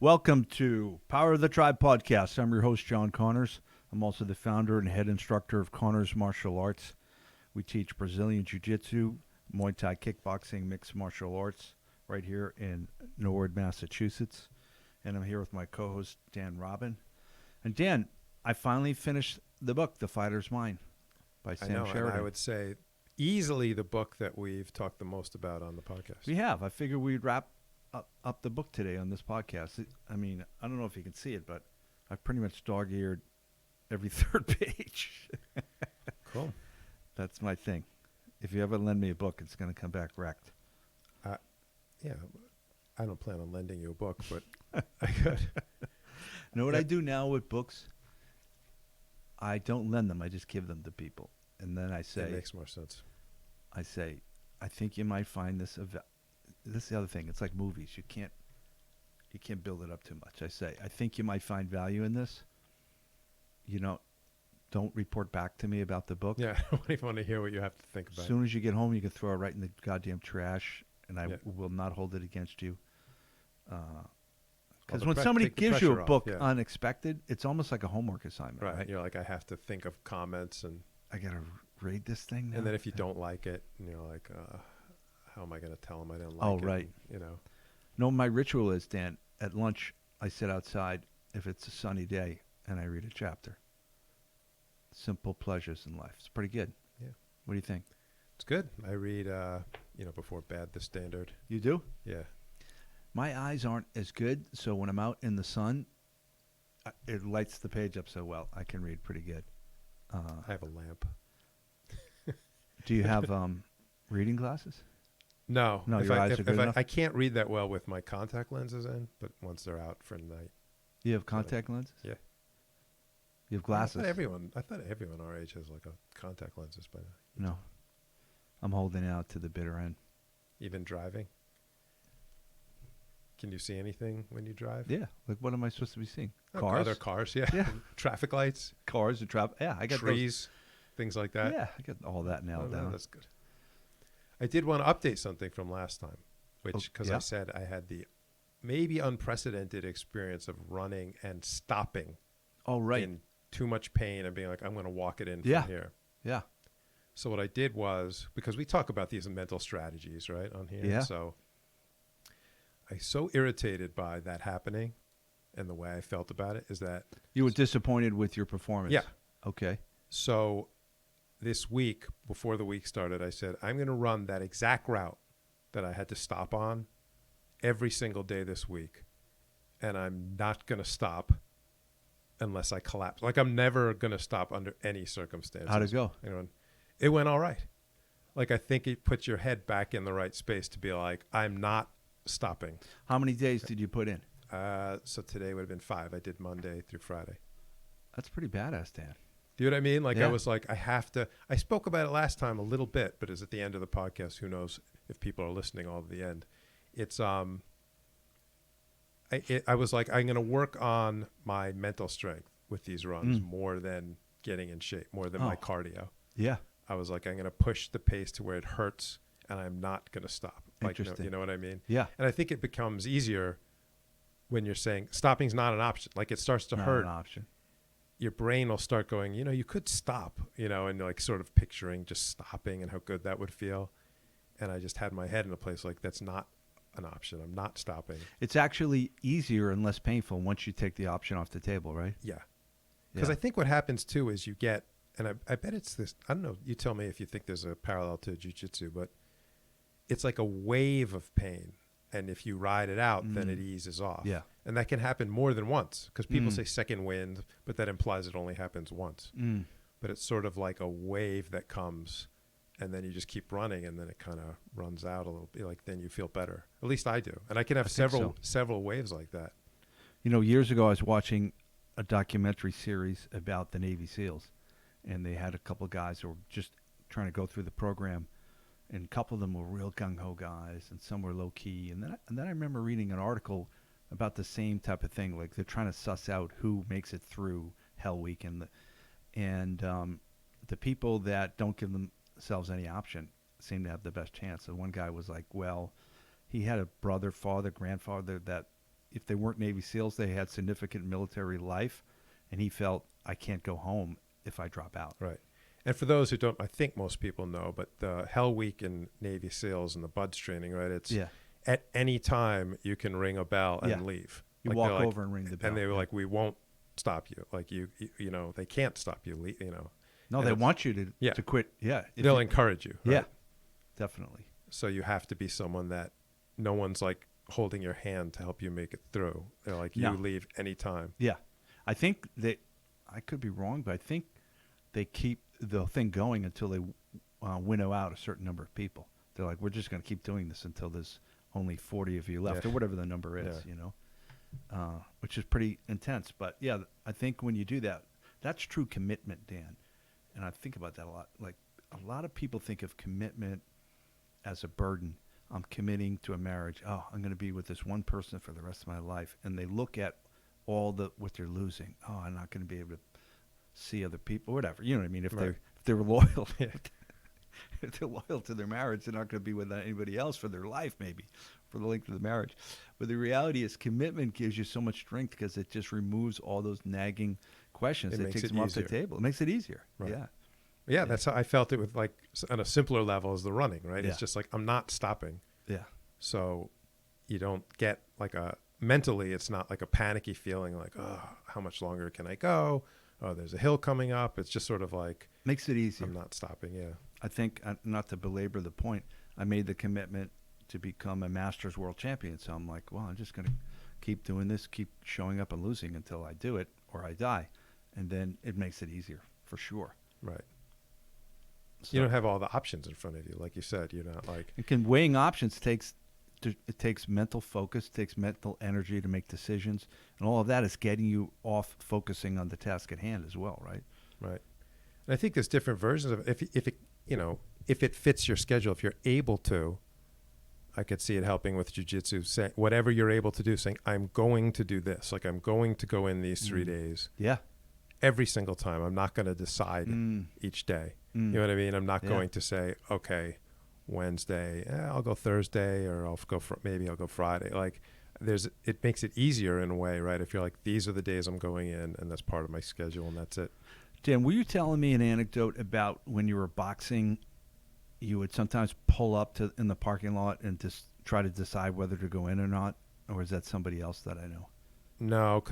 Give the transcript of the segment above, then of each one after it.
Welcome to Power of the Tribe podcast. I'm your host, John Connors. I'm also the founder and head instructor of Connors Martial Arts. We teach Brazilian Jiu-Jitsu, Muay Thai kickboxing, mixed martial arts right here in Norwood, Massachusetts. And I'm here with my co-host, Dan Robin. And Dan, I finally finished the book, The Fighter's Mind by Sam Sheridan. And I would say easily the book that we've talked the most about on the podcast. We have. I figured we'd wrap up the book today on this podcast. I mean, I don't know if you can see it, but I've pretty much dog-eared every third page. Cool. That's my thing. If you ever lend me a book, it's going to come back wrecked. Yeah, I don't plan on lending you a book, but I could. You know what I do now with books? I don't lend them. I just give them to people. And then I say... It makes more sense. I say, I think you might find this... This is the other thing. It's like movies. You can't build it up too much. I say, I think you might find value in this. You know, don't report back to me about the book. Yeah, I don't even want to hear what you have to think about. As soon as you get home, you can throw it right in the goddamn trash, and I will not hold it against you. Because when somebody gives you a book unexpected, it's almost like a homework assignment. Right. You're like, I have to think of comments, and I got to read this thing now. And then if you don't like it, you're like, how am I going to tell them I didn't like it? Oh, right. And, you know. No, my ritual is, Dan, at lunch, I sit outside if it's a sunny day, and I read a chapter. Simple pleasures in life. It's pretty good. Yeah. What do you think? It's good. I read, before bed, The Standard. You do? Yeah. My eyes aren't as good, so when I'm out in the sun, it lights the page up so well. I can read pretty good. I have a lamp. Do you have reading glasses? No. Your eyes are good enough? I can't read that well with my contact lenses in, but once they're out for the night. You have contact lenses? Yeah. You have glasses? I thought everyone our age has like a contact lenses by now. No. I'm holding out to the bitter end. Even driving? Can you see anything when you drive? Yeah. Like, what am I supposed to be seeing? Cars? Other cars, yeah. Yeah. Traffic lights. Cars and traffic. Yeah, I got trees, things like that. Yeah, I got all that nailed down. No, that's good. I did want to update something from last time, because I said I had the maybe unprecedented experience of running and stopping. Oh, right. In too much pain and being like, I'm going to walk it in from here. Yeah. So what I did was, because we talk about these mental strategies, right, on here. Yeah. So I so irritated by that happening and the way I felt about it is that... You were disappointed with your performance. Yeah. Okay. So this week, before the week started, I said, I'm going to run that exact route that I had to stop on every single day this week. And I'm not going to stop unless I collapse. Like, I'm never going to stop under any circumstances. How'd it go? It went all right. Like, I think it puts your head back in the right space to be like, I'm not stopping. How many days did you put in? So today would have been 5. I did Monday through Friday. That's pretty badass, Dan. Do you know what I mean? Like, I was like, I have to. I spoke about it last time a little bit, but it's at the end of the podcast. Who knows if people are listening all to the end? It's I was like, I'm going to work on my mental strength with these runs more than getting in shape, more than my cardio. Yeah. I was like, I'm going to push the pace to where it hurts, and I'm not going to stop. Like, Interesting. You know what I mean? Yeah. And I think it becomes easier when you're saying stopping's not an option. Like, it starts to hurt. Not an option. Your brain will start going, you could stop, and like sort of picturing just stopping and how good that would feel. And I just had my head in a place like, that's not an option. I'm not stopping. It's actually easier and less painful once you take the option off the table, right? Yeah. Because I think what happens too is you get, and I bet it's this, I don't know, you tell me if you think there's a parallel to jiu-jitsu, but it's like a wave of pain. And if you ride it out, then it eases off. Yeah. And that can happen more than once, because people say second wind, but that implies it only happens once. But it's sort of like a wave that comes, and then you just keep running, and then it kind of runs out a little bit. Like, then you feel better. At least I do. And I can have several waves like that. Years ago I was watching a documentary series about the Navy SEALs, and they had a couple of guys who were just trying to go through the program. And a couple of them were real gung-ho guys, and some were low-key. And then I remember reading an article about the same type of thing. Like, they're trying to suss out who makes it through Hell Week. And the people that don't give themselves any option seem to have the best chance. So one guy was like, well, he had a brother, father, grandfather that, if they weren't Navy SEALs, they had significant military life, and he felt I can't go home if I drop out. Right. And for those who don't, I think most people know, but the Hell Week in Navy SEALs and the BUD/S training, right? It's at any time you can ring a bell and leave. You like walk over and ring the bell. And they were like, we won't stop you. Like you know, they can't stop you. You know. No, they want you to quit. Yeah. They'll encourage you. Right? Yeah, definitely. So you have to be someone that no one's like holding your hand to help you make it through. They're like, you leave anytime. Yeah. I think that, I could be wrong, but I think they keep the thing going until they winnow out a certain number of people. They're like, we're just going to keep doing this until there's only 40 of you left or whatever the number is, you know, which is pretty intense. But, yeah, I think when you do that, that's true commitment, Dan. And I think about that a lot. Like, a lot of people think of commitment as a burden. I'm committing to a marriage. Oh, I'm going to be with this one person for the rest of my life. And they look at all what they're losing. Oh, I'm not going to be able to see other people, whatever. You know what I mean? If they're loyal, if they're loyal to their marriage, they're not going to be with anybody else for their life, maybe for the length of the marriage. But the reality is, commitment gives you so much strength because it just removes all those nagging questions. It takes them off the table. It makes it easier. Right. Yeah, that's how I felt it with, like, on a simpler level as the running, right? Yeah. It's just like, I'm not stopping. Yeah. So you don't get like mentally, it's not like a panicky feeling like, oh, how much longer can I go? Oh, there's a hill coming up. It's just sort of like. Makes it easier. I'm not stopping, I think, not to belabor the point, I made the commitment to become a Masters World Champion. So I'm like, well, I'm just going to keep doing this, keep showing up and losing until I do it or I die. And then it makes it easier for sure. Right. So you don't have all the options in front of you. Like you said, you're not like. Weighing options takes mental focus, takes mental energy to make decisions. And all of that is getting you off focusing on the task at hand as well, right? Right. And I think there's different versions of it. If it fits your schedule, if you're able to, I could see it helping with jujitsu. Say whatever you're able to do, saying I'm going to do this. Like I'm going to go in these 3 days. Yeah. Every single time. I'm not going to decide each day. You know what I mean? I'm not going to say, okay, Wednesday, I'll go Thursday, or maybe I'll go Friday. Like it makes it easier in a way, right? If you're like, these are the days I'm going in, and that's part of my schedule, and that's it. Dan, were you telling me an anecdote about when you were boxing, you would sometimes pull up in the parking lot and just try to decide whether to go in or not? Or is that somebody else that I know? No,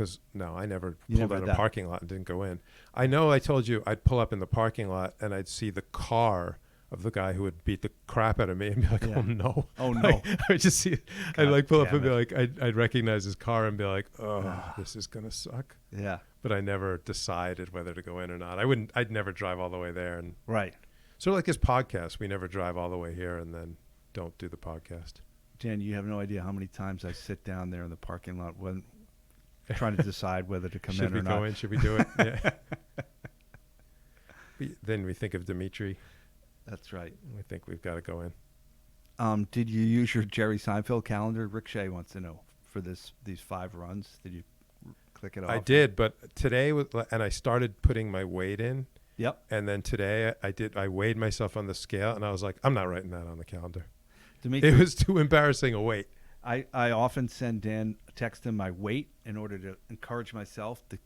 I never pulled out a parking lot and didn't go in. I know I told you I'd pull up in the parking lot and I'd see the car of the guy who would beat the crap out of me and be like, oh no. Like, I would just see it. I'd like pull up and be like, I'd recognize his car and be like, oh, this is going to suck. Yeah. But I never decided whether to go in or not. I'd never drive all the way there. And right. Sort of like his podcast. We never drive all the way here and then don't do the podcast. Dan, you have no idea how many times I sit down there in the parking lot when trying to decide whether to come in or not. Should we go in? Should we do it? Yeah. Then we think of Dimitri. That's right. We think we've got to go in. Did you use your Jerry Seinfeld calendar? Rick Shea wants to know for these 5 runs. Did you click it off? I did, but today and I started putting my weight in. Yep. And then today I weighed myself on the scale, and I was like, I'm not writing that on the calendar. Dimitri, it was too embarrassing a weight. I often send Dan text him my weight in order to encourage myself to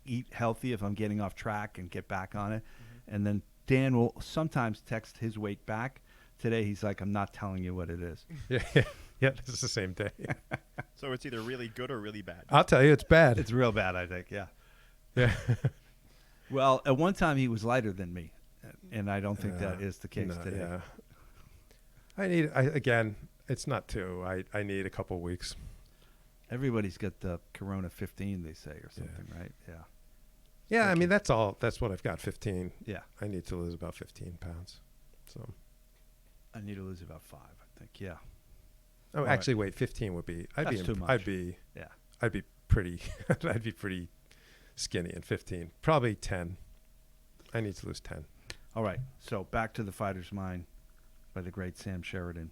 eat healthy if I'm getting off track and get back on it. Mm-hmm. And then Dan will sometimes text his weight back. Today he's like, I'm not telling you what it is. Yeah, this is the same day. So it's either really good or really bad. I'll tell you, it's bad. It's real bad, I think, yeah. Yeah. Well, at one time he was lighter than me, and I don't think that is the case today. Yeah. Again, it's not 2. I need a couple of weeks. Everybody's got the Corona 15, they say, or something, right? Yeah. Yeah, I mean, that's all. That's what I've got, 15. Yeah. I need to lose about 15 pounds. So. I need to lose about 5, I think, yeah. Oh, actually, wait, 15 would be. That's too much. I'd be pretty. I'd be pretty skinny in 15. Probably 10. I need to lose 10. All right. So back to The Fighter's Mind by the great Sam Sheridan.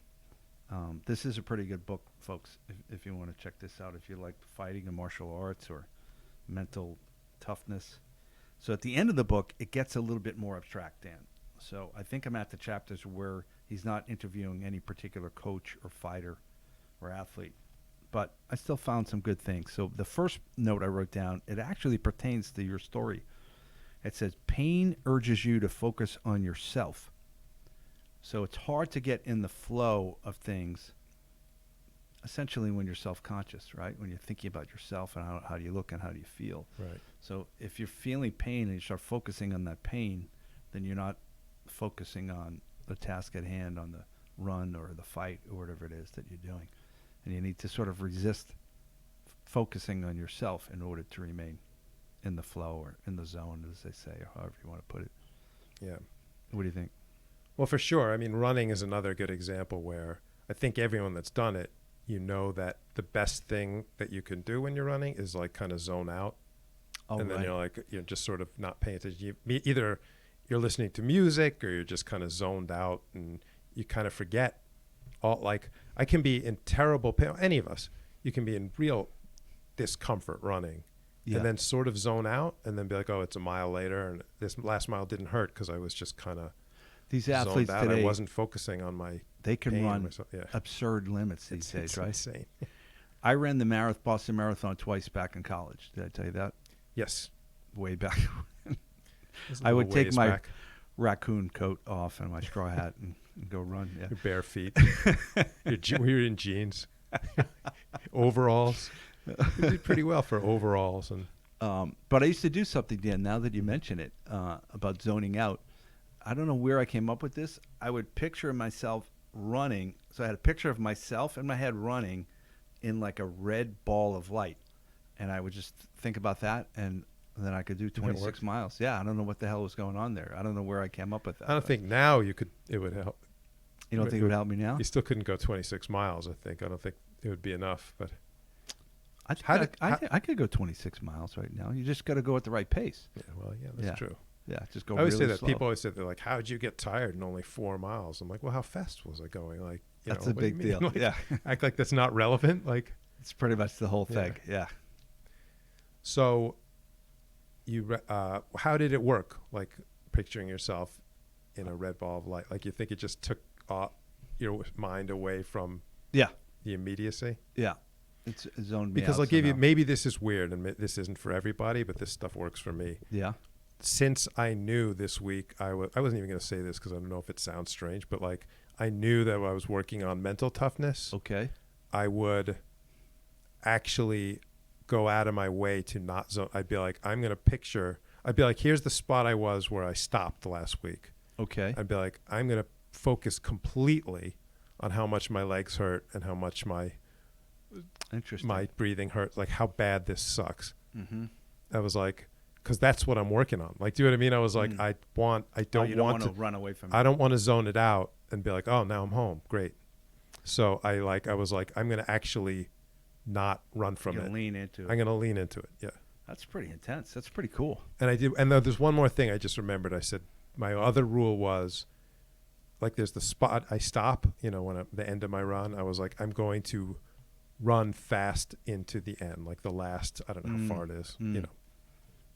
This is a pretty good book, folks, if you want to check this out, if you like fighting and martial arts or mental toughness. So at the end of the book, it gets a little bit more abstract, Dan. So I think I'm at the chapters where he's not interviewing any particular coach or fighter or athlete, but I still found some good things. So the first note I wrote down, it actually pertains to your story. It says, pain urges you to focus on yourself. So it's hard to get in the flow of things, essentially when you're self-conscious, right? When you're thinking about yourself and how do you look and how do you feel. Right. So if you're feeling pain and you start focusing on that pain, then you're not focusing on the task at hand, on the run or the fight or whatever it is that you're doing. And you need to sort of resist focusing on yourself in order to remain in the flow or in the zone, as they say, or however you want to put it. Yeah. What do you think? Well, for sure. I mean, running is another good example where I think everyone that's done it, you know that the best thing that you can do when you're running is like kind of zone out. Oh, and then right. you're like, you're just sort of not paying attention. Either you're listening to music or you're just kind of zoned out and you kind of forget. Like I can be in terrible pain, any of us, you can be in real discomfort running. Yeah. And then sort of zone out and then be like, oh, it's a mile later. And this last mile didn't hurt because I was just kind of These zoned athletes out. today, I wasn't focusing on my they can pain run or something. Yeah. absurd limits these days, It's right? insane. I ran the Boston Marathon twice back in college. Did I tell you that? Yes. Way back. It's a I little would take ways my back. raccoon coat off and my straw hat and go run. Yeah. Your bare feet. You're in jeans. Overalls. You did pretty well for overalls. And But I used to do something, Dan, now that you mention it, about zoning out. I don't know where I came up with this. I would picture myself running. So I had a picture of myself in my head running in like a red ball of light. And I would just think about that, and then I could do 26 worked? miles. Yeah, I don't know what the hell was going on there. I don't know where I came up with that. I don't think now it would help. You don't think it would help me now? You still couldn't go 26 miles, I think. I don't think it would be enough. But I could go 26 miles right now. You just got to go at the right pace. yeah, well, yeah, that's Yeah. true. Yeah, just go I always really say that. slow. People always say, they're like, how did you get tired in only 4 miles? I'm like, well, how fast was I going? Like, That's know, a what do you big mean? deal. Like, Yeah. act like that's not relevant. Like, It's pretty much the whole Yeah. thing. Yeah. so how did it work? Like picturing yourself in a red ball of light. Like you think it just took your mind away from Yeah. the immediacy? Yeah. It's zoned me Because out I'll give you, somehow. maybe this is weird and this isn't for everybody, but this stuff works for me. Yeah. Since I knew this week, I wasn't even going to say this because I don't know if it sounds strange, but like I knew that I was working on mental toughness. Okay. I would actually go out of my way to not zone. I'd be like, I'd be like, here's the spot I was where I stopped last week. Okay. I'd be like, I'm going to focus completely on how much my legs hurt and how much my Interesting. breathing hurts, like how bad this sucks. Mm-hmm. I was like, because that's what I'm working on. Like, do you know what I mean? I was like, I don't want to run away from it. I don't want to zone it out and be like, oh, now I'm home. Great. So I was like, I'm going to actually not run from You're it. gonna lean into it. I'm going to lean into it. Yeah. That's pretty intense. That's pretty cool. And I did. And there's one more thing I just remembered. I said, my other rule was like, there's the spot I stop, when at the end of my run, I was like, I'm going to run fast into the end. Like the last, I don't know how far it is,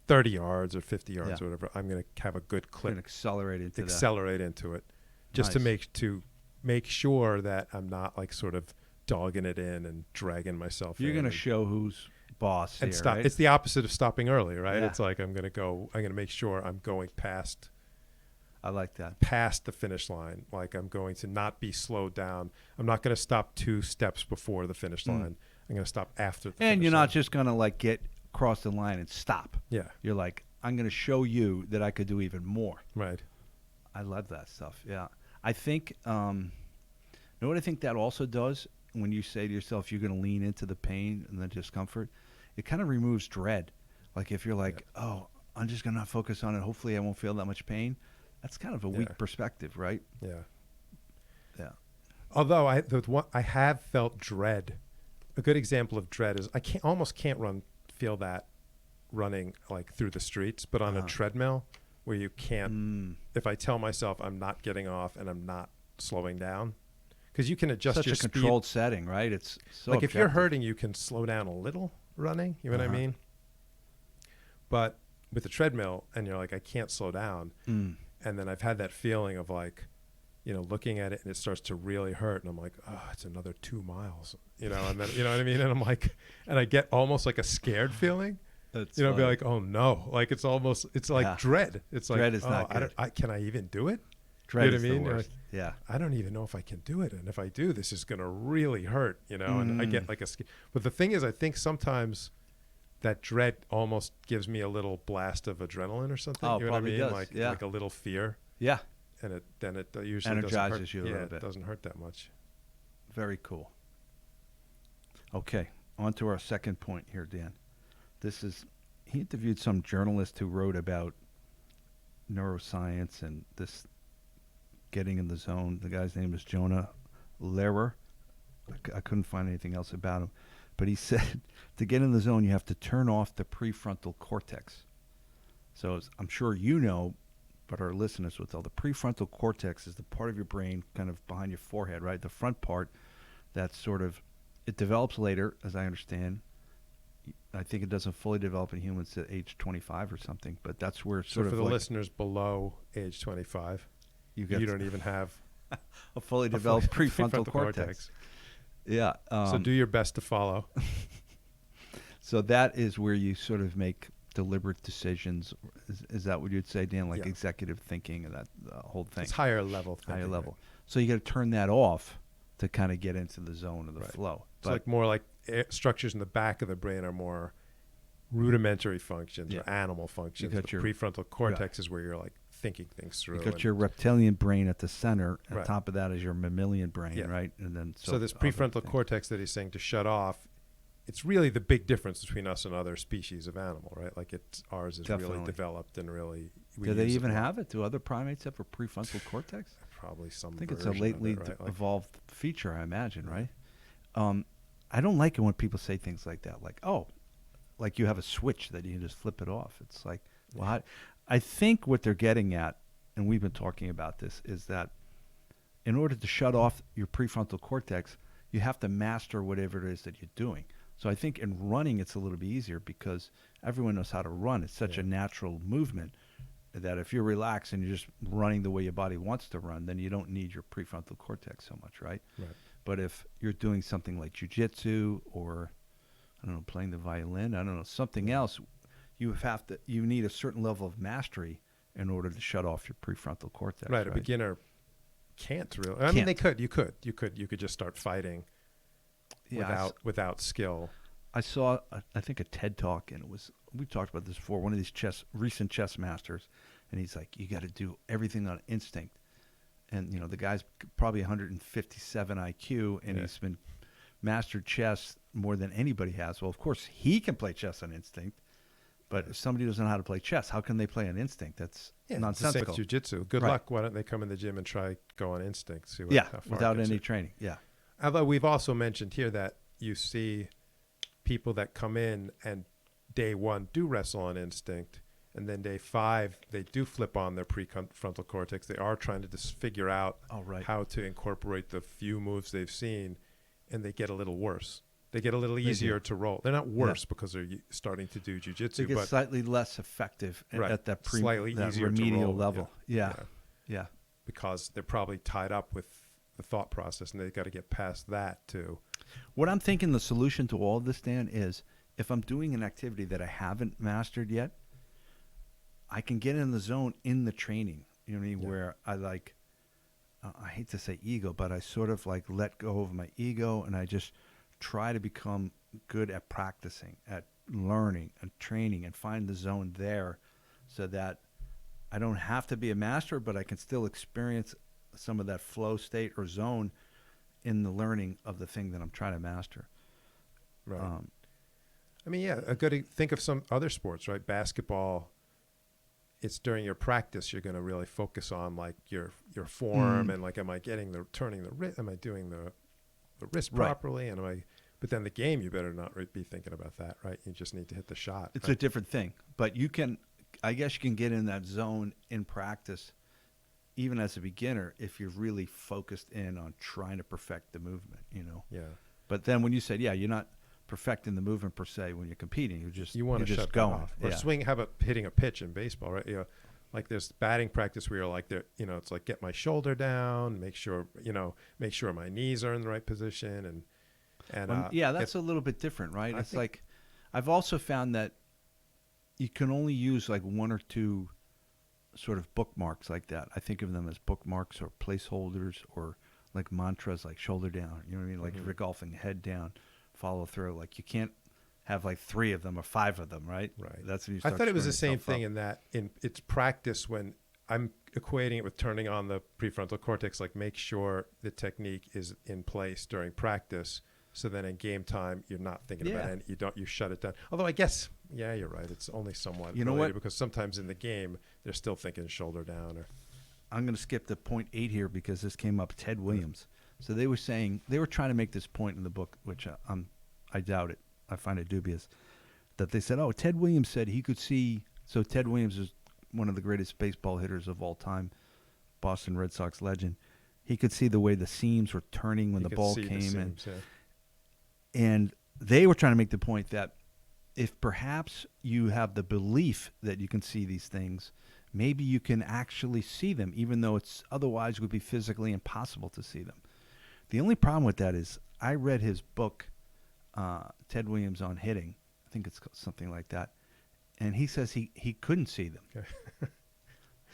30 yards or 50 yards or whatever. I'm going to have a good You're clip. gonna accelerate into that. Accelerate into it, just to Nice. make sure that I'm not like sort of dogging it in and dragging myself. You're in gonna and, show who's boss and here, stop. right? It's the opposite of stopping early, right? Yeah. It's like I'm gonna make sure I'm going past I like that. the finish line. Like I'm going to not be slowed down. I'm not going to stop 2 steps before the finish line. I'm going to stop after the And finish you're line. not just gonna like get across the line and stop. Yeah, You're like, I'm gonna show you that I could do even more. right. I love that stuff. Yeah. I think, you know what I think that also does when you say to yourself, you're going to lean into the pain and the discomfort, it kind of removes dread. Like if you're like, oh, I'm just going to focus on it. Hopefully I won't feel that much pain. That's kind of a weak perspective, right? Yeah. Yeah. Although I have felt dread. A good example of dread is I almost can't feel that running like through the streets, but on a treadmill where you can't, if I tell myself I'm not getting off and I'm not slowing down, because you can adjust Such your a speed. controlled setting, right? It's so Like if you're objective. hurting, you can slow down a little running. You know what I mean? But with the treadmill, and you're like, I can't slow down. Mm. And then I've had that feeling of like, looking at it and it starts to really hurt. And I'm like, oh, it's another 2 miles, and then, you know what I mean? And I'm like, and I get almost like a scared feeling, That's be funny. like, oh no, like it's like Yeah. dread. It's like, Dread is oh, not good. can I even do it? Dread You know is what I the mean? worst. Yeah. I don't even know if I can do it. And if I do, this is going to really hurt, and I get like but the thing is, I think sometimes that dread almost gives me a little blast of adrenaline or something. Oh, You know what I probably mean? does. Like, Yeah. like a little fear. Yeah. And then it usually Energizes doesn't hurt. you a yeah, little bit. It doesn't hurt that much. Very cool. Okay, on to our second point here, Dan. He interviewed some journalist who wrote about neuroscience and this getting in the zone. The guy's name is Jonah Lehrer. I couldn't find anything else about him. But he said to get in the zone, you have to turn off the prefrontal cortex. So I'm sure you know, but our listeners will tell, the prefrontal cortex is the part of your brain kind of behind your forehead, right? The front part that's sort of, it develops later, as I understand. I think it doesn't fully develop in humans at age 25 or something, but that's where So sort for of the like listeners below age 25, you you don't even have a fully developed prefrontal cortex. Yeah. So do your best to follow. So that is where you sort of make deliberate decisions. Is that what you'd say, Dan? Like Yeah. executive thinking and that whole thing. It's higher level thinking. Higher level. Right? So you got to turn that off to kind of get into the zone of the Right. flow. It's like more like structures in the back of the brain are more rudimentary functions or animal functions. got The your- prefrontal cortex is where you're like thinking things through. you got and your reptilian brain at the center. On Right. top of that is your mammalian brain, Yeah. right? And then so this other prefrontal things. cortex that he's saying to shut off, it's really the big difference between us and other species of animal, right? Like ours is really Definitely. developed and really. Do they even have it? Do other primates have a prefrontal cortex? Probably some. I think it's a version of lately it, right? Like, evolved feature, I imagine, right? I don't like it when people say things like that, like, oh, like you have a switch that you can just flip it off. It's like, well, I think what they're getting at, and we've been talking about this, is that in order to shut off your prefrontal cortex, you have to master whatever it is that you're doing. So I think in running, it's a little bit easier because everyone knows how to run. It's such a natural movement that if you're relaxed and you're just running the way your body wants to run, then you don't need your prefrontal cortex so much, right? Right. But if you're doing something like jujitsu or, I don't know, playing the violin, I don't know, something else, you need a certain level of mastery in order to shut off your prefrontal cortex. Right. A beginner can't really. I mean, they could. You could just start fighting without skill. I saw, I think, a TED Talk, and we've talked about this before, one of these recent chess masters, and he's like, you got to do everything on instinct. And, the guy's probably 157 IQ, and he's been mastered chess more than anybody has. Well, of course, he can play chess on instinct, but if somebody doesn't know how to play chess, how can they play on instinct? That's nonsensical. It's the same with jiu-jitsu. Good luck. Why don't they come in the gym and try go on instinct? See how far without it gets any you. training. Yeah. Although we've also mentioned here that you see people that come in and day one do wrestle on instinct, and then day 5 they do flip on their prefrontal cortex. They are trying to just figure out how to incorporate the few moves they've seen, and they get a little worse. They get a little easier to roll. They're not worse because they're starting to do jujitsu, They get slightly less effective at that slightly that easier remedial to roll. level. Yeah. Because they're probably tied up with the thought process, and they've got to get past that too. What I'm thinking the solution to all of this, Dan, is if I'm doing an activity that I haven't mastered yet, I can get in the zone in the training. You know what I mean? Yeah. Where I hate to say ego, but I sort of like let go of my ego and I just try to become good at practicing, at learning and training, and find the zone there so that I don't have to be a master, but I can still experience some of that flow state or zone in the learning of the thing that I'm trying to master. Right. I mean, think of some other sports, right? Basketball. It's during your practice you're going to really focus on like your form and like, am I getting turning the wrist? Am I doing the wrist properly? And but then the game, you better not be thinking about that, right? You just need to hit the shot. It's a different thing, but I guess you can get in that zone in practice, even as a beginner, if you're really focused in on trying to perfect the movement, Yeah. But then when you said, you're not perfecting the movement per se when you're competing, you want to shut go off. Or swing. How about hitting a pitch in baseball, right? like there's batting practice where you're like, there, it's like get my shoulder down, make sure my knees are in the right position, and yeah, that's a little bit different, right? I It's think- like I've also found that you can only use like one or two sort of bookmarks like that. I think of them as bookmarks or placeholders or like mantras, like shoulder down. You know what I mean? Like if you're golfing, head down, follow through. Like you can't have like 3 of them or 5 of them, right? Right. That's when you I start thought it was the screwing same yourself thing up. in that it's practice when I'm equating it with turning on the prefrontal cortex, like make sure the technique is in place during practice. So then in game time, you're not thinking about Yeah. it. You shut it down. Although I guess, yeah, you're right. It's only somewhat You know related what? because sometimes in the game, they're still thinking shoulder down or. I'm going to skip to point 8 here because this came up. Ted Williams. So they were saying they were trying to make this point in the book, which I doubt it. I find it dubious that they said, "Oh, Ted Williams said he could see." So Ted Williams is one of the greatest baseball hitters of all time, Boston Red Sox legend. He could see the way the seams were turning when You the could ball see the came in, seams, yeah. and they were trying to make the point that if perhaps you have the belief that you can see these things, maybe you can actually see them, even though it's otherwise would be physically impossible to see them. The only problem with that is I read his book, Ted Williams on hitting. I think it's called something like that. And he says he couldn't see them. Okay.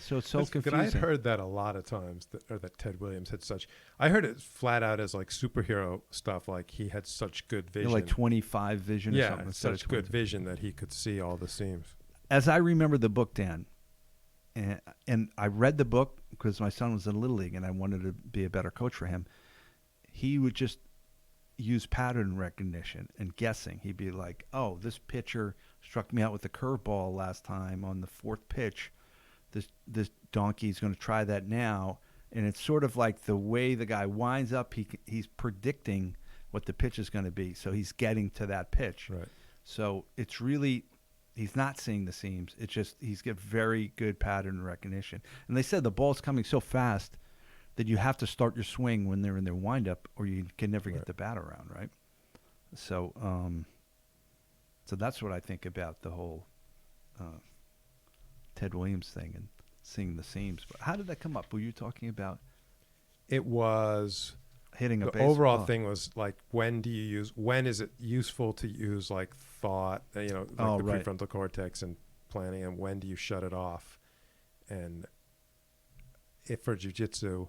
So it's so That's good. confusing. I had heard that a lot of times, that Ted Williams had such. I heard it flat out as like superhero stuff, like he had such good You vision. know, like 25 vision or yeah, something. instead of such good 20. vision that he could see all the seams. As I remember the book, Dan, and I read the book because my son was in Little League and I wanted to be a better coach for him. He would just use pattern recognition and guessing. He'd be like, "Oh, this pitcher struck me out with a curveball last time on the 4th pitch. This donkey's going to try that now." And it's sort of like the way the guy winds up. He's predicting what the pitch is going to be, so he's getting to that pitch. Right. So it's really, he's not seeing the seams. It's just he's got very good pattern recognition. And they said the ball's coming so fast that you have to start your swing when they're in their windup, or you can never get Right. the bat around, right? So, so that's what I think about the whole Ted Williams thing and seeing the seams. But how did that come up? Were you talking about It was hitting a the baseball? overall thing was like, when is it useful to use like thought, like the right. prefrontal cortex and planning, and when do you shut it off? And if for jiu-jitsu,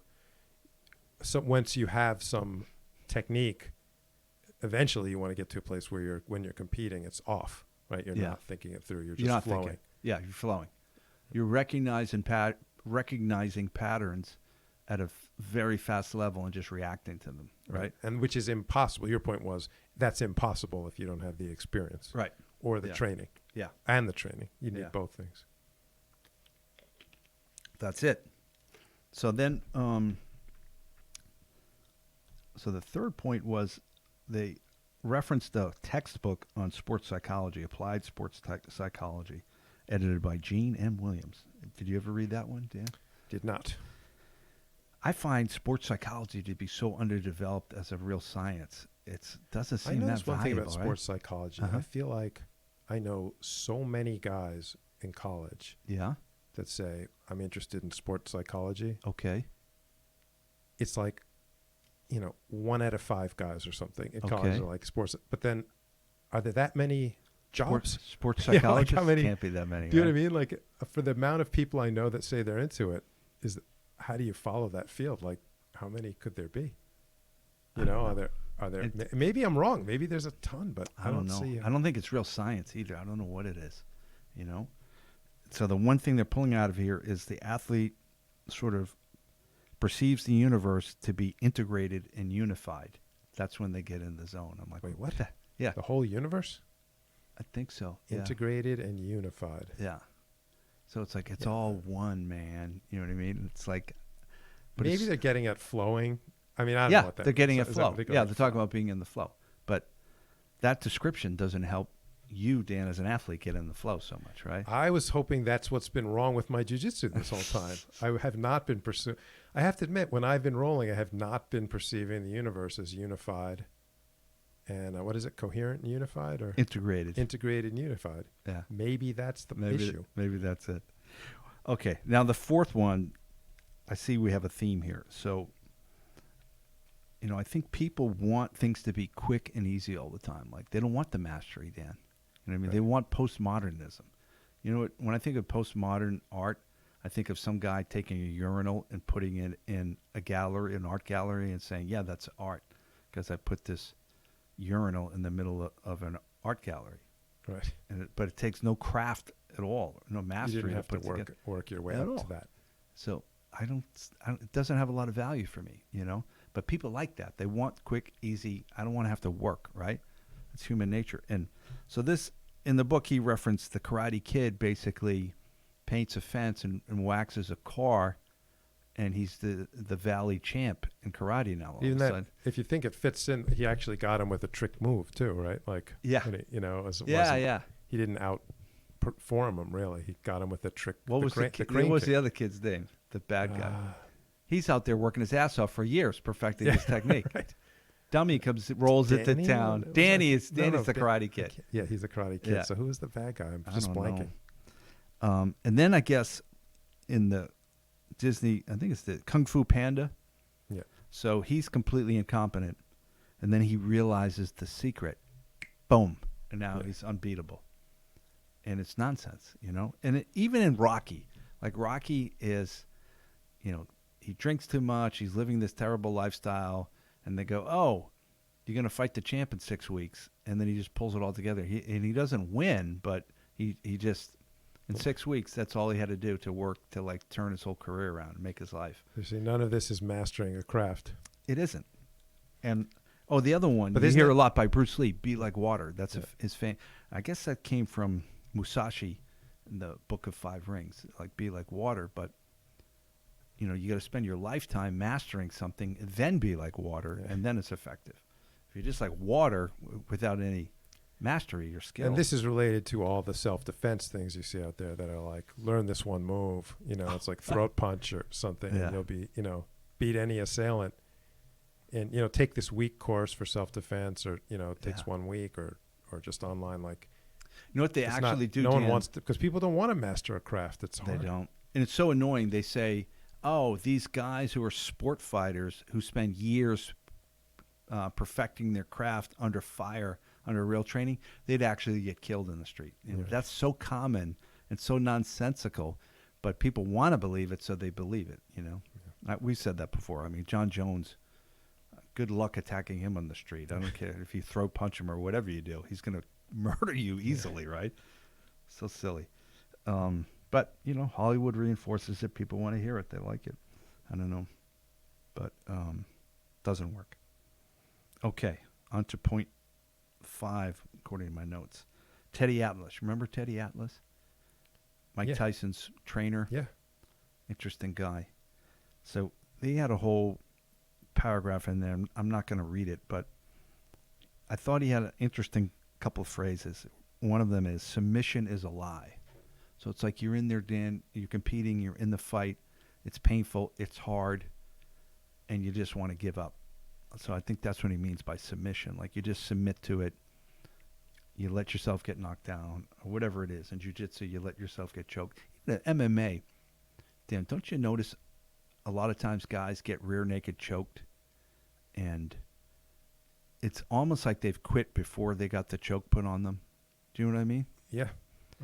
so once you have some technique, eventually you want to get to a place where when you're competing, it's off, right? You're Yeah. not thinking it through. You're You're just not flowing. thinking. Yeah, you're flowing. You're recognizing patterns at a very fast level and just reacting to them, right? And which is impossible. Your point was that's impossible if you don't have the experience Right. or the Yeah. training. Yeah. And the training. You need Yeah. both things. That's it. So then, so the third point was they referenced a textbook on sports psychology, applied sports psychology, edited by Gene M. Williams. Did you ever read that one, Dan? Did not. I find sports psychology to be so underdeveloped as a real science. It doesn't I seem know that there's one thing valuable, about right? sports psychology. Uh-huh. I feel like I know so many guys in college Yeah. that say, I'm interested in sports psychology. Okay. It's like, 1 out of 5 guys or something in college Okay. are like sports. But then are there that many jobs? Sports Yeah, like psychologists how many- can't be that many. Do you know right? what I mean? Like for the amount of people I know that say they're into it, how do you follow that field? Like how many could there be? I don't know. Are there? It- Maybe I'm wrong. Maybe there's a ton, but I don't know. see. I don't think it's real science either. I don't know what it is, So the one thing they're pulling out of here is the athlete sort of perceives the universe to be integrated and unified. That's when they get in the zone. I'm like, Wait, what? Yeah, The whole universe I think so. Yeah. integrated and unified. Yeah. So it's like it's Yeah. all one, man. You know what I mean? It's like, but Maybe it's- they're getting at flowing. I mean, I don't know yeah, what that they're getting means. a Is that flow. what they go Yeah, with they're flow? talking about being in the flow. But that description doesn't help you, Dan, as an athlete, get in the flow so much, right? I was hoping that's what's been wrong with my jiu-jitsu this whole time. I have not been pursuing. I have to admit, when I've been rolling, I have not been perceiving the universe as unified. And what is it? Coherent and unified, or Integrated. integrated and unified? Yeah. Maybe that's the Maybe issue. maybe that's it. Okay, now the fourth one, I see we have a theme here. So, I think people want things to be quick and easy all the time. Like, they don't want the mastery, Dan. You know what I mean? Right. They want postmodernism. You know what? When I think of postmodern art, I think of some guy taking a urinal and putting it in a gallery, an art gallery, and saying, yeah, that's art, because I put this urinal in the middle of an art gallery. Right. But it takes no craft at all, no mastery. You didn't have to put together. work your way At up all. to that. So it doesn't have a lot of value for me, But people like that. They want quick, easy. I don't want to have to work, right? It's human nature. And so in the book, he referenced the Karate Kid basically paints a fence and waxes a car, and he's the valley champ in karate now. All Even of a that, sudden. if you think it fits in, he actually got him with a trick move too, right? Like, Yeah. and Yeah. He didn't outperform him really. He got him with a trick. What was crane what was kick. the other kid's name? The bad guy. He's out there working his ass off for years, perfecting his technique. Right. Dummy rolls into Danny? town. Was Danny's no, the Karate Kid. Yeah, he's a Karate Kid. Yeah. So who is the bad guy? I'm I just don't blanking. know. And then I guess in the Disney, I think it's the Kung Fu Panda. Yeah. So he's completely incompetent, and then he realizes the secret. Boom, and now he's unbeatable. And it's nonsense, And even in Rocky, like Rocky is, he drinks too much. He's living this terrible lifestyle, and they go, "Oh, you're going to fight the champ in 6 weeks," and then he just pulls it all together. He doesn't win, but he just in 6 weeks, that's all he had to do to work to like turn his whole career around and make his life. You see, none of this is mastering a craft. It isn't. And the other one But you isn't hear it- a lot by Bruce Lee, "Be like water." That's Yeah. his fame. I guess that came from Musashi in the Book of Five Rings, like be like water. But you got to spend your lifetime mastering something, and then be like water, Yeah. and then it's effective. If you're just like water without any mastery or skill, And this is related to all the self-defense things you see out there that are like, learn this one move. It's like throat punch or something, Yeah. and you'll be, beat any assailant. And, take this week course for self-defense, or, it takes 1 week or just online. Like, you know what they it's actually not, do. no one Dan? wants to, because people don't want to master a craft. It's They hard. don't. And it's so annoying. They say, "Oh, these guys who are sport fighters who spend years perfecting their craft under fire, under real training, they'd actually get killed in the street." Right. That's so common and so nonsensical, but people want to believe it, so they believe it. We said that before. I mean, John Jones. Good luck attacking him on the street. I don't care if you throw punch him or whatever you do. He's going to murder you easily, right? So silly. But, Hollywood reinforces it. People want to hear it. They like it. I don't know. But doesn't work. Okay, on to point 5, according to my notes. Teddy Atlas. Remember Teddy Atlas? Mike Yeah. Tyson's trainer. Yeah. Interesting guy. So they had a whole paragraph in there. I'm not going to read it, but I thought he had an interesting couple of phrases. One of them is, "Submission is a lie." So it's like you're in there, Dan, you're competing, you're in the fight, it's painful, it's hard, and you just want to give up. So I think that's what he means by submission. Like you just submit to it, you let yourself get knocked down, or whatever it is. In jiu-jitsu, you let yourself get choked. Even in MMA, Dan, don't you notice a lot of times guys get rear naked choked, and it's almost like they've quit before they got the choke put on them. Do you know what I mean? Yeah.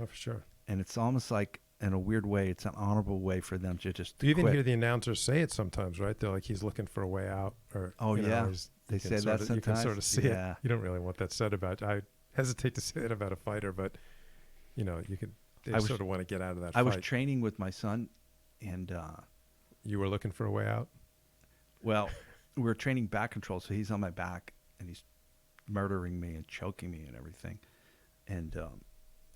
Oh, for sure. And it's almost like, in a weird way, it's an honorable way for them to just You even quit. hear the announcers say it sometimes, right? They're like, he's looking for a way out. Or, Oh, yeah. They you can say that You can sort sometimes? of see Yeah. it. You don't really want that said about. I hesitate to say that about a fighter, but, you could. They I was- sort of want to get out of that I fight. was training with my son, and You were looking for a way out? well, we were training back control, so he's on my back, and he's murdering me and choking me and everything, and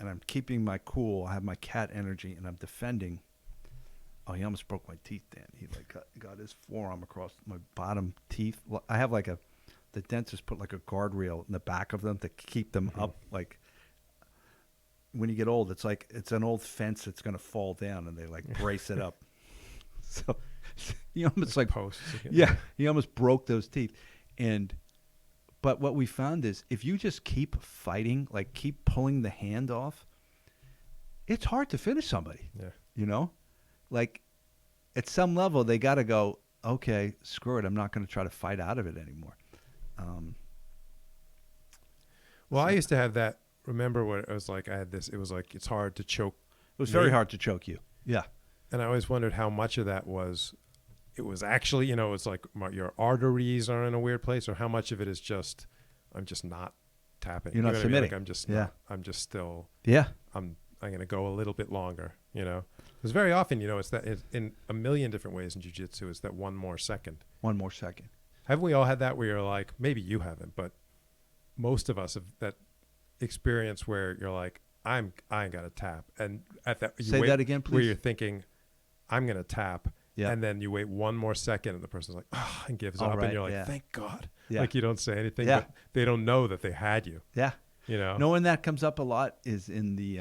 I'm keeping my cool. I have my cat energy, and I'm defending. Oh, he almost broke my teeth, Dan. He got his forearm across my bottom teeth. I have the dentist put like a guardrail in the back of them to keep them up. Like when you get old, it's an old fence that's going to fall down, and they brace it up. So he almost Posts. yeah, he almost broke those teeth. But what we found is if you just keep fighting, keep pulling the hand off, it's hard to finish somebody. Yeah. like at some level they got to go, okay, screw it. I'm not going to try to fight out of it anymore. Well, I used to have that. Remember when it was like I had this? It was like it's hard to choke. It was very hard to choke you. Yeah. And I always wondered how much of that was. It was actually, you know, it's like your arteries are in a weird place, or how much of it is just I'm just not tapping. You're not know submitting. Like I'm just Yeah. not, I'm just still. Yeah. I'm going to go a little bit longer. You know, because very often, you know, it's that in a million different ways in jiu-jitsu, it's that one more second. One more second. Haven't we all had that where you're like, maybe you haven't, but most of us have that experience where you're like, I ain't got to tap, and at that Say that again, please. Where you're thinking, I'm going to tap, Yeah. and then you wait one more second, and the person's like, oh, and gives up, right, and you're like, yeah. thank God, Yeah. like you don't say anything, Yeah. but they don't know that they had you, Yeah. you know. Knowing that comes up a lot is in the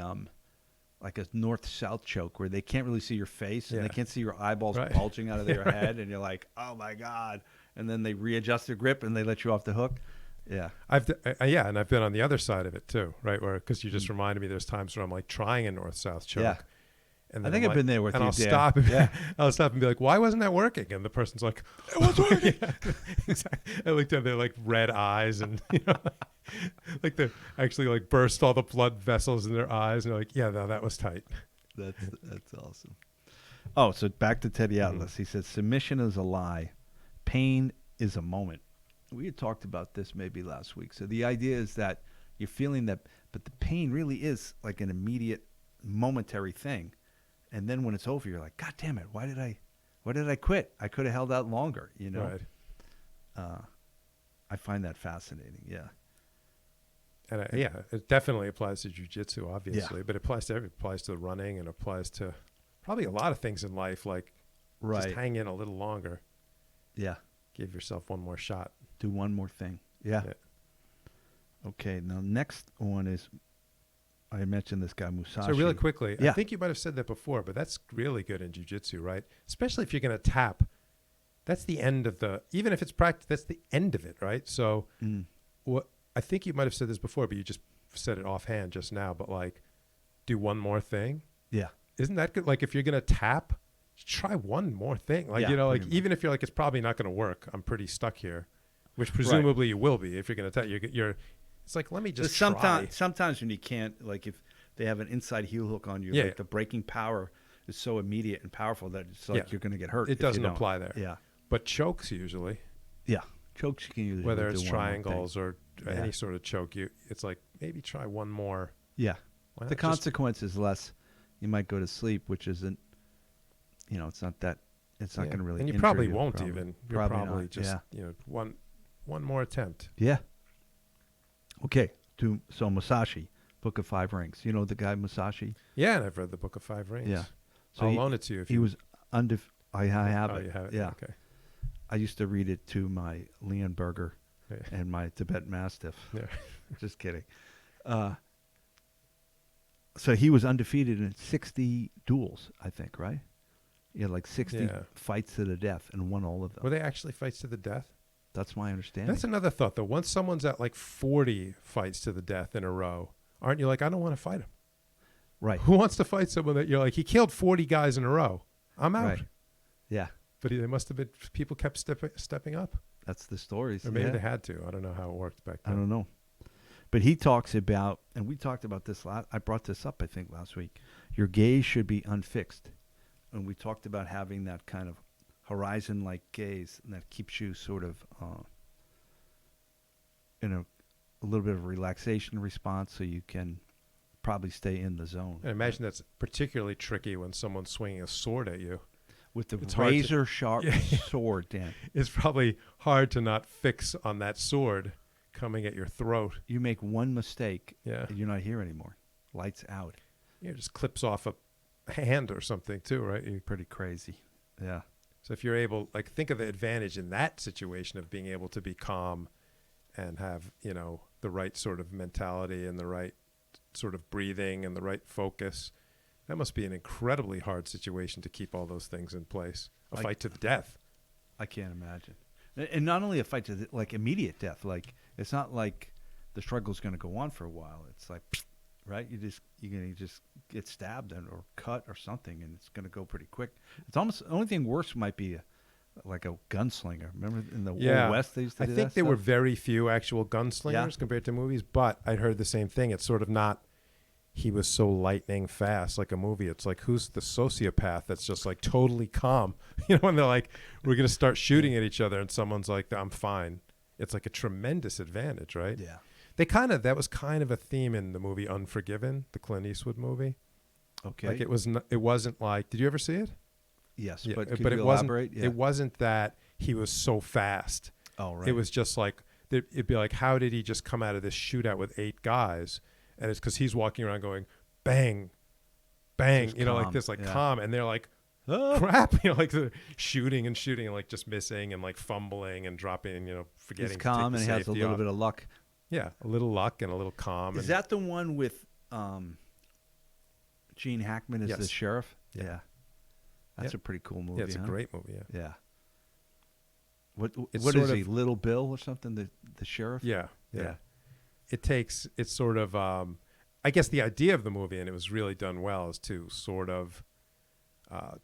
like a north-south choke where they can't really see your face and Yeah. they can't see your eyeballs Right. bulging out of their head, and you're like, oh my God, and then they readjust their grip and they let you off the hook. Yeah. And I've been on the other side of it too, right? Where because you just reminded me, there's times where I'm like trying a north-south choke. Yeah. And I then think I'm I've been there with and you, I'll Dan. stop. And Yeah. I'll stop and be like, "Why wasn't that working?" And the person's like, "It was working." Yeah, exactly. I looked at their like red eyes, and you know, like they actually like burst all the blood vessels in their eyes, and they're like, "Yeah, no, that was tight." That's awesome. Oh, so back to Teddy Atlas. He said, submission is a lie. Pain is a moment. We had talked about this maybe last week. So the idea is that you're feeling that, but the pain really is like an immediate, momentary thing. And then when it's over, you're like, God damn it, why did I quit? I could have held out longer, you know? Right. I find that fascinating, yeah. And it definitely applies to jiu-jitsu, obviously, but it applies to everything. It applies to running, and applies to probably a lot of things in life, like Right. just hang in a little longer. Yeah. Give yourself one more shot. Do one more thing. Yeah. Okay, now next one is, I mentioned this guy, Musashi. So really quickly, Yeah. I think you might have said that before, but that's really good in jiu-jitsu, right? Especially if you're going to tap. That's the end of even if it's practice, that's the end of it, right? So what I think you might have said this before, but you just said it offhand just now, but like do one more thing. Yeah. Isn't that good? Like if you're going to tap, try one more thing. Like, Yeah, you know, like pretty much. even if you're like, it's probably not going to work, I'm pretty stuck here, which presumably you will be if you're going to tap. You're it's like, let me just try. Sometimes when you can't, like if they have an inside heel hook on you, Yeah, like yeah. the breaking power is so immediate and powerful that it's like Yeah. you're going to get hurt. It if you doesn't don't. apply there. Yeah. But chokes usually, Yeah. Chokes you can usually whether do it's one more thing. triangles or Yeah. any sort of choke, it's like maybe try one more. Yeah. Why The not just- consequence is less. You might go to sleep, which isn't, it's not that, it's not Yeah. going to really And you injure probably you, won't probably. even. You're probably not, just, yeah. one more attempt. Yeah. Okay. So Musashi, Book of Five Rings. You know the guy Musashi? Yeah, and I've read the Book of Five Rings. Yeah. So I'll loan it to you if he you was I have oh, it. you have it. Yeah. Okay. I used to read it to my Leonberger Yeah. and my Tibet Mastiff. Yeah. Just kidding. So he was undefeated in 60 duels, I think, right? He had like 60 Yeah. fights to the death and won all of them. Were they actually fights to the death? That's my understanding. That's another thought, though. Once someone's at like 40 fights to the death in a row, aren't you like, I don't want to fight him? Right. Who wants to fight someone that you're like, he killed 40 guys in a row? I'm out. Right. Yeah. But they must have been, people kept stepping up. That's the stories. Or maybe yeah. they had to. I don't know how it worked back I then. don't know. But he talks about, and we talked about this I brought this up, I think, last week. Your gaze should be unfixed. And we talked about having that kind of horizon-like gaze that keeps you sort of in a little bit of relaxation response so you can probably stay in the zone. I imagine that's particularly tricky when someone's swinging a sword at you. With the It's hard to- razor-sharp Yeah. sword, Dan. It's probably hard to not fix on that sword coming at your throat. You make one mistake, Yeah. and you're not here anymore. Lights out. Yeah, it just clips off a hand or something too, right? Pretty crazy. Yeah. So if you're able, like, think of the advantage in that situation of being able to be calm and have, the right sort of mentality and the right sort of breathing and the right focus. That must be an incredibly hard situation to keep all those things in place. A fight to the death. I can't imagine. And not only a fight to like immediate death. Like it's not like the struggle's going to go on for a while. It's like right? You're gonna just get stabbed or cut or something, and it's gonna go pretty quick. It's almost the only thing worse might be like a gunslinger. Remember in the Old West they used to I do think that there were stuff? very few actual gunslingers compared to movies, but I'd heard the same thing. It's sort of not. He was so lightning fast, like a movie. It's like, who's the sociopath that's just like totally calm? When they're like, we're going to start shooting at each other and someone's like, I'm fine. It's like a tremendous advantage, right? Yeah. That was kind of a theme in the movie Unforgiven, the Clint Eastwood movie. Okay. Like it wasn't like, did you ever see it? Yes, Yeah, but could but you it elaborate? wasn't, it wasn't that he was so fast. Oh, right. It was just like, it'd be like, how did he just come out of this shootout with 8 guys? And it's because he's walking around going, bang, bang, Just like calm. this, like Yeah. calm. And they're like, crap, like they're shooting and like just missing and like fumbling and dropping, forgetting He's to calm take and the he has a safety little off. bit of luck. Yeah, a little luck and a little calm. Is that the one with Gene Hackman as the Yes. sheriff? Yeah. That's Yeah. a pretty cool movie. Yeah, it's a huh? great movie, yeah. Yeah. What It's what sort is he? of- Little Bill or something? The sheriff? Yeah. Yeah. It's sort of, I guess the idea of the movie, and it was really done well, is to sort of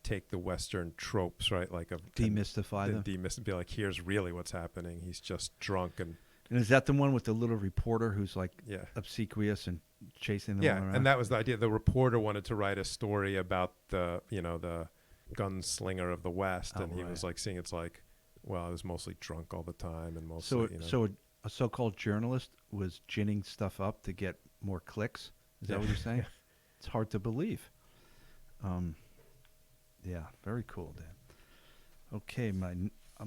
take the Western tropes, right? Like Demystify them. Be like, here's really what's happening. He's just drunk and And is that the one with the little reporter who's like yeah. obsequious and chasing them Yeah, all around? and that was the idea. The reporter wanted to write a story about the gunslinger of the West, Oh, and he right. was like seeing it's like, well, I was mostly drunk all the time, and so mostly, so a so-called journalist was ginning stuff up to get more clicks. Is that what you're saying? It's hard to believe. Yeah, very cool, Dan. Okay,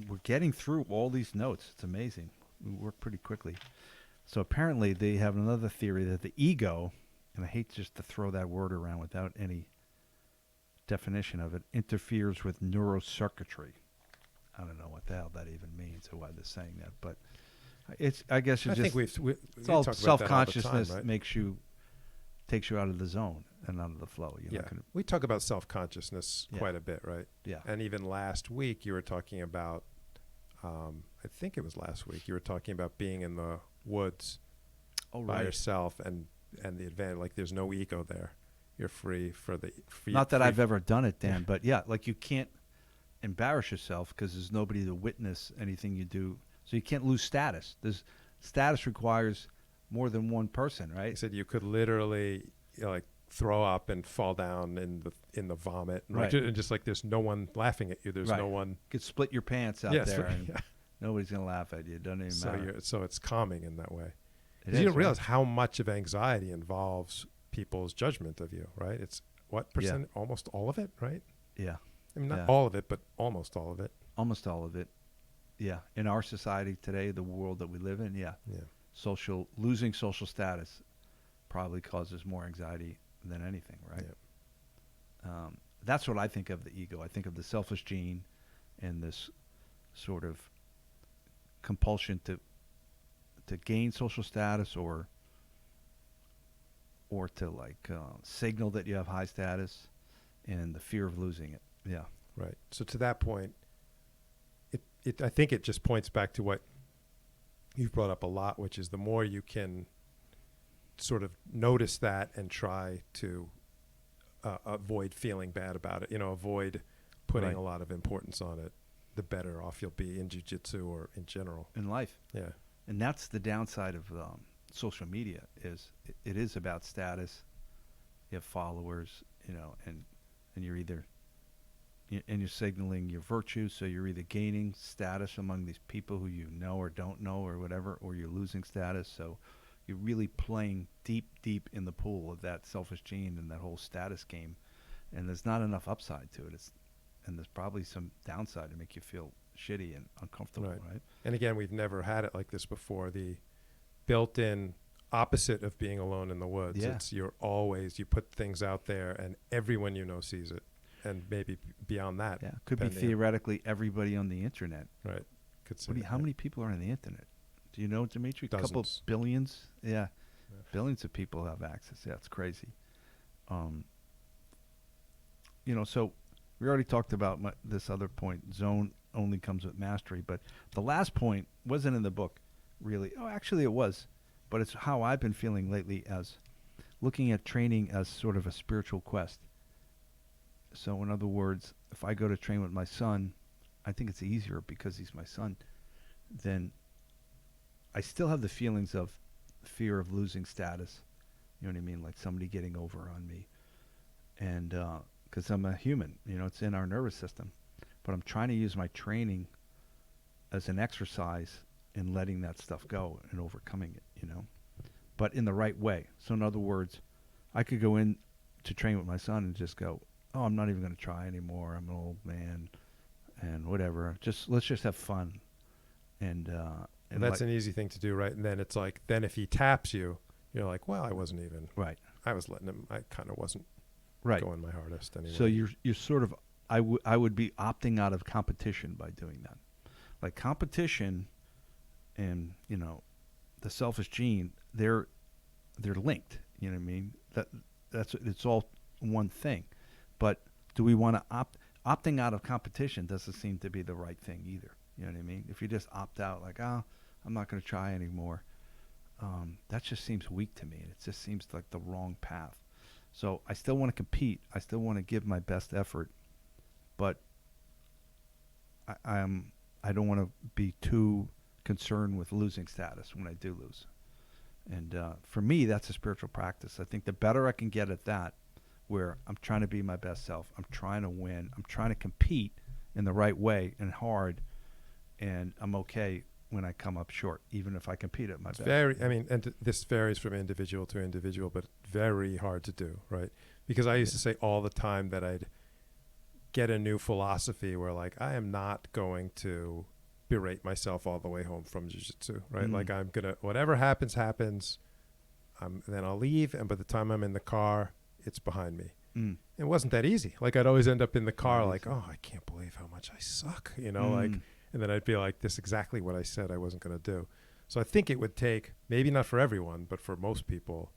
we're getting through all these notes. It's amazing. We work pretty quickly. So apparently they have another theory that the ego, and I hate just to throw that word around without any definition of it, interferes with neurocircuitry. I don't know what the hell that even means or why they're saying that, but I guess I it's think just we it's all talk about that all the self-consciousness time, right? takes you out of the zone and out of the flow. You're Yeah, not gonna, we talk about self-consciousness Yeah. quite a bit, right? yeah. And even last week, you were talking about, I think it was last week, you were talking about being in the woods Oh, by right. yourself and the advantage, like there's no ego there. You're free for Not that I've ever done it, Dan, but yeah, like you can't embarrass yourself because there's nobody to witness anything you do. So you can't lose status. Status requires more than one person, I right? said you could literally like throw up and fall down in the vomit, Right. and just like there's no one laughing at you. There's Right. no one. You could split your pants out Yes, there right, and yeah. nobody's going to laugh at you. It doesn't even So matter. so it's calming in that way. It 'Cause is, you don't right? realize how much of anxiety involves people's judgment of you, right? It's what percent? Almost all of it, right? Yeah, I mean, not Yeah. all of it, but almost all of it. almost all of it. Yeah, in our society today, the world that we live in, yeah. Yeah. Losing social status probably causes more anxiety than anything, right? That's what I think of the ego. I think of the selfish gene and this sort of compulsion to gain social status or to like signal that you have high status and the fear of losing it. Yeah. Right. So to that point, I think it just points back to what you've brought up a lot, which is the more you can sort of notice that and try to avoid feeling bad about it, avoid putting Right. a lot of importance on it, the better off you'll be in jiu-jitsu or in general. In life. Yeah. And that's the downside of social media is it is about status. You have followers, and you're either and you're signaling your virtue, so you're either gaining status among these people who you know or don't know or whatever, or you're losing status. So you're really playing deep in the pool of that selfish gene and that whole status game, and there's not enough upside to it. And there's probably some downside to make you feel shitty and uncomfortable, right? And again, we've never had it like this before. The built-in opposite of being alone in the woods. Yeah. It's you put things out there and everyone sees it. And maybe beyond that. Yeah, could be depending theoretically everybody on the internet. Right. Could say How many people are on the internet? Do you know, Dimitri? A couple Dozens. billions? Yeah. Yeah. Billions of people have access. Yeah, it's crazy. So we already talked about this other point. Zone only comes with mastery. But the last point wasn't in the book, really. Oh, actually it was. But it's how I've been feeling lately as looking at training as sort of a spiritual quest. So in other words, if I go to train with my son, I think it's easier because he's my son. Then I still have the feelings of fear of losing status. You know what I mean? Like somebody getting over on me. And because I'm a human, it's in our nervous system. But I'm trying to use my training as an exercise in letting that stuff go and overcoming it, but in the right way. So in other words, I could go in to train with my son and just go, oh, I'm not even going to try anymore. I'm an old man and whatever. Let's just have fun. And that's an easy thing to do, right? And then it's like, then if he taps you, you're like, well, I wasn't even. Right. I was letting him. I kind of wasn't going my hardest anyway. So you're sort of, I would be opting out of competition by doing that. Like competition and, the selfish gene, they're linked. You know what I mean? It's all one thing. But do we want to opting out of competition doesn't seem to be the right thing either. You know what I mean? If you just opt out, like, I'm not going to try anymore, that just seems weak to me. It just seems like the wrong path. So I still want to compete. I still want to give my best effort, but I don't want to be too concerned with losing status when I do lose. And for me, that's a spiritual practice. I think the better I can get at that, where I'm trying to be my best self, I'm trying to win, I'm trying to compete in the right way and hard, and I'm okay when I come up short, even if I compete at my best. And this varies from individual to individual, but very hard to do, right? Because I used to say all the time that I'd get a new philosophy where, like, I am not going to berate myself all the way home from jiu-jitsu, right? Like, I'm going to, whatever happens, then I'll leave, and by the time I'm in the car, it's behind me. It wasn't that easy. Like, I'd always end up in the car like, oh, I can't believe how much I suck, like, and then I'd be like, this is exactly what I said I wasn't going to do. So I think it would take, maybe not for everyone, but for most people,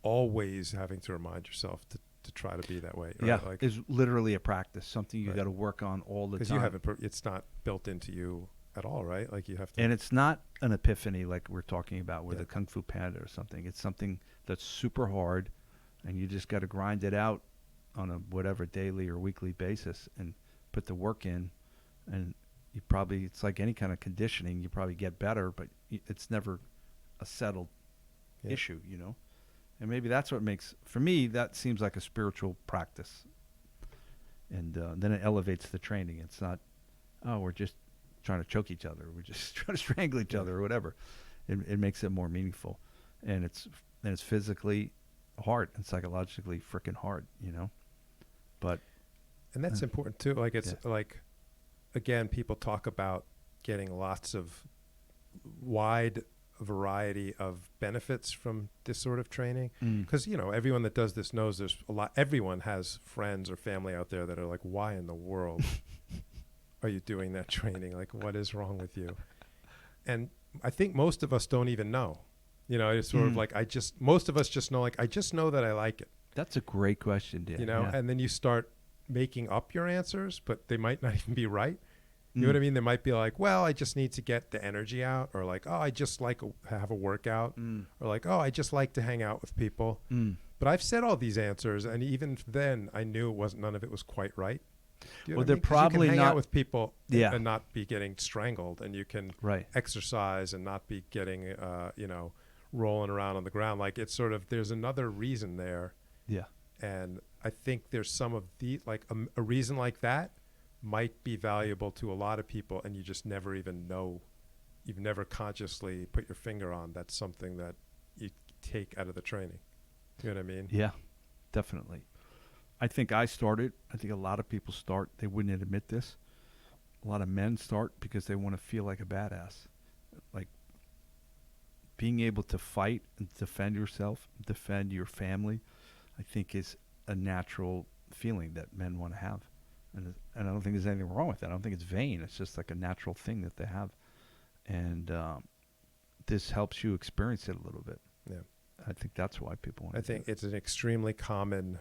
always having to remind yourself to try to be that way. Right? Yeah, like, it's literally a practice, something you got to work on all the time. Because it's not built into you at all, right? Like, you have to. And it's not an epiphany like we're talking about with a Kung Fu Panda or something. It's something that's super hard, and you just got to grind it out on a whatever daily or weekly basis and put the work in. And it's like any kind of conditioning, you probably get better, but it's never a settled issue, And maybe that's what for me, that seems like a spiritual practice. And then it elevates the training. It's not, we're just trying to choke each other. We're just trying to strangle each other or whatever. It makes it more meaningful. And it's physically hard and psychologically freaking hard, But. And that's important too. Like, it's like, again, people talk about getting lots of wide variety of benefits from this sort of training, because everyone that does this knows there's a lot. Everyone has friends or family out there that are like, why in the world are you doing that training? Like, what is wrong with you? And I think most of us don't even know. It's sort of like, most of us just know, like, I just know that I like it. That's a great question, Dan. And then you start making up your answers, but they might not even be right. You know what I mean? They might be like, well, I just need to get the energy out, or like, oh, I just like have a workout, or like, oh, I just like to hang out with people. But I've said all these answers, and even then, I knew none of it was quite right. Well, they're probably you can hang not out with people and not be getting strangled, and you can exercise and not be getting, rolling around on the ground. Like, it's sort of, there's another reason there. Yeah. And I think there's some of the, like, a reason like that might be valuable to a lot of people, and you just never even know. You've never consciously put your finger on that's something that you take out of the training. You know what I mean? Yeah, definitely. I think I think a lot of people start, they wouldn't admit this. A lot of men start because they want to feel like a badass. Like, being able to fight and defend yourself, defend your family, I think is a natural feeling that men want to have. And I don't think there's anything wrong with that. I don't think it's vain. It's just like a natural thing that they have. And this helps you experience it a little bit. Yeah. I think that's why people want to do it. It's an extremely common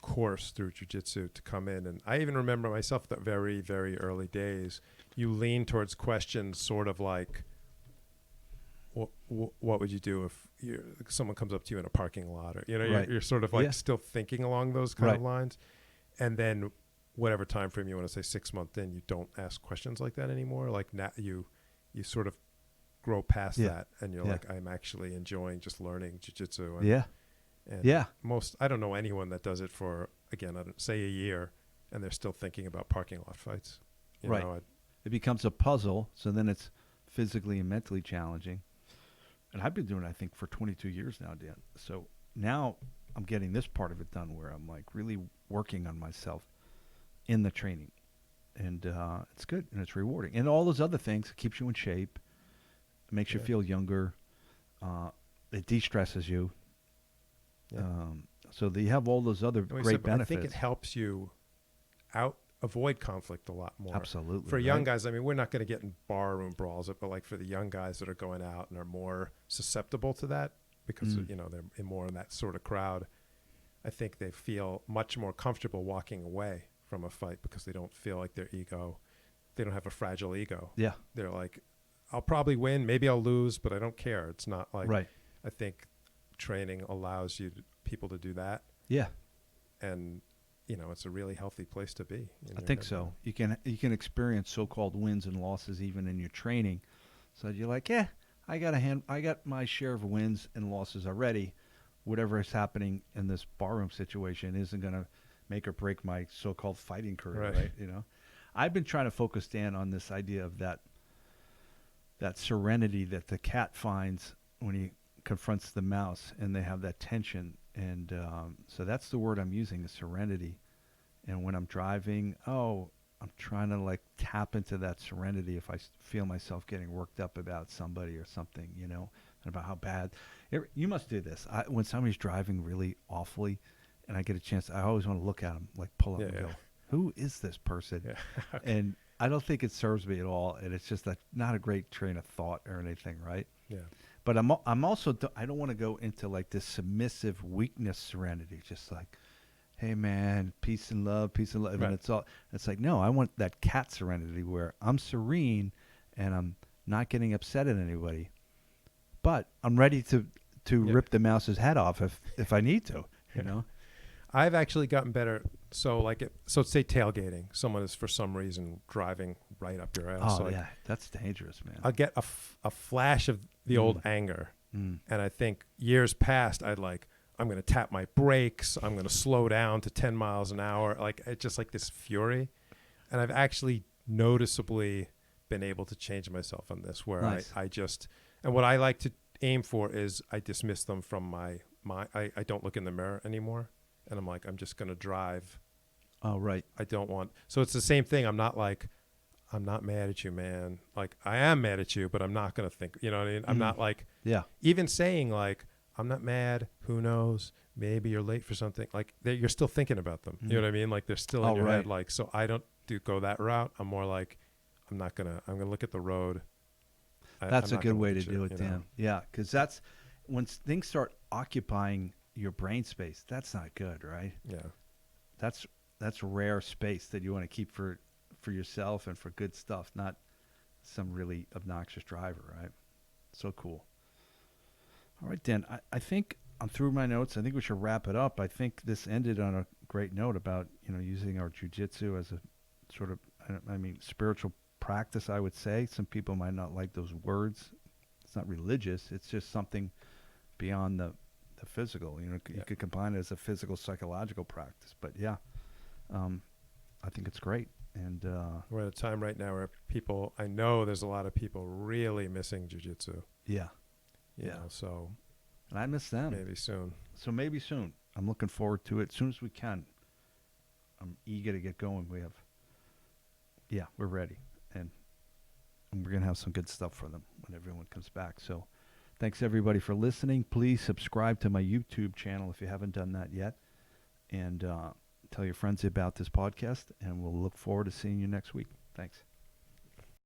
course through jiu-jitsu to come in. And I even remember myself the very, very early days, you lean towards questions sort of like, what would you do if someone comes up to you in a parking lot, or Right. you're sort of like Yeah. still thinking along those kind of Right. lines, and then whatever time frame you want to say, 6 months in, you don't ask questions like that anymore. Like now you sort of grow past Yeah. that, and you're Yeah. like, I'm actually enjoying just learning jiu-jitsu. Yeah. And Yeah. I don't know anyone that does it for, again, I don't say a year, and they're still thinking about parking lot fights. You Right. know, It becomes a puzzle, so then it's physically and mentally challenging. And I've been doing it, I think, for 22 years now, Dan. So now I'm getting this part of it done where I'm like really working on myself in the training. And it's good and it's rewarding. And all those other things, it keeps you in shape, it makes you Yeah. feel younger, it de-stresses you. Yeah. So you have all those other And we great said, but benefits. I think it helps you avoid conflict a lot more. Absolutely. For young right? guys, I mean, we're not going to get in barroom brawls, but like for the young guys that are going out and are more susceptible to that because Mm. they're more in that sort of crowd, I think they feel much more comfortable walking away from a fight because they don't feel like they don't have a fragile ego. Yeah. They're like, I'll probably win, maybe I'll lose, but I don't care. It's not like, Right. I think training allows people to do that, Yeah. and it's a really healthy place to be. in I your think head. so. You can experience so-called wins and losses even in your training. So you're like, I got my share of wins and losses already. Whatever is happening in this barroom situation isn't going to make or break my so-called fighting career, Right. right? I've been trying to focus, Dan, on this idea of that serenity that the cat finds when he confronts the mouse, and they have that tension. And so that's the word I'm using, is serenity. And when I'm driving, I'm trying to like tap into that serenity if I feel myself getting worked up about somebody or something, and about how bad. You must do this. When somebody's driving really awfully and I get a chance, I always want to look at them, like pull up and go, who is this person? Yeah. And I don't think it serves me at all. And it's just not a great train of thought or anything, right? Yeah. But I'm also, I don't want to go into like this submissive weakness serenity, just like, hey man, peace and love. Right. And it's like, no, I want that cat serenity where I'm serene and I'm not getting upset at anybody, but I'm ready to rip the mouse's head off if I need to, I've actually gotten better. So say tailgating. Someone is for some reason driving right up your ass. Oh yeah, that's dangerous, man. I'll get a flash of the old anger. Mm. And I think years past, I'm going to tap my brakes. I'm going to slow down to 10 miles an hour. Like, it's just like this fury. And I've actually noticeably been able to change myself on this, where Nice. and what I like to aim for is I dismiss them from I don't look in the mirror anymore. And I'm like, I'm just going to drive. Oh, right. I don't want. So it's the same thing. I'm not mad at you, man. Like, I am mad at you, but I'm not going to think, you know what I mean? I'm not like, Yeah. even saying like, I'm not mad. Who knows? Maybe you're late for something. Like, you're still thinking about them. You know what I mean? Like, they're still in your head. Like, so I don't go that route. I'm more like, I'm going to look at the road. That's I'm a not good gonna way look to at you, do it, you Dan. know? Yeah, because that's when things start occupying your brain space. That's not good, right? Yeah. That's rare space that you want to keep for yourself and for good stuff, not some really obnoxious driver, right? So cool. All right, Dan, I think I'm through my notes. I think we should wrap it up. I think this ended on a great note about, using our jiu-jitsu as a sort of, spiritual practice, I would say. Some people might not like those words. It's not religious. It's just something beyond the physical. You could combine it as a physical, psychological practice. But yeah, I think it's great. And We're at a time right now where I know there's a lot of people really missing jiu-jitsu. yeah, You know, so and I miss them. maybe soon. So maybe soon. I'm looking forward to it as soon as we can. I'm eager to get going. We're ready. And we're going to have some good stuff for them when everyone comes back. So thanks everybody for listening. Please subscribe to my YouTube channel if you haven't done that yet. And tell your friends about this podcast. And we'll look forward to seeing you next week. Thanks.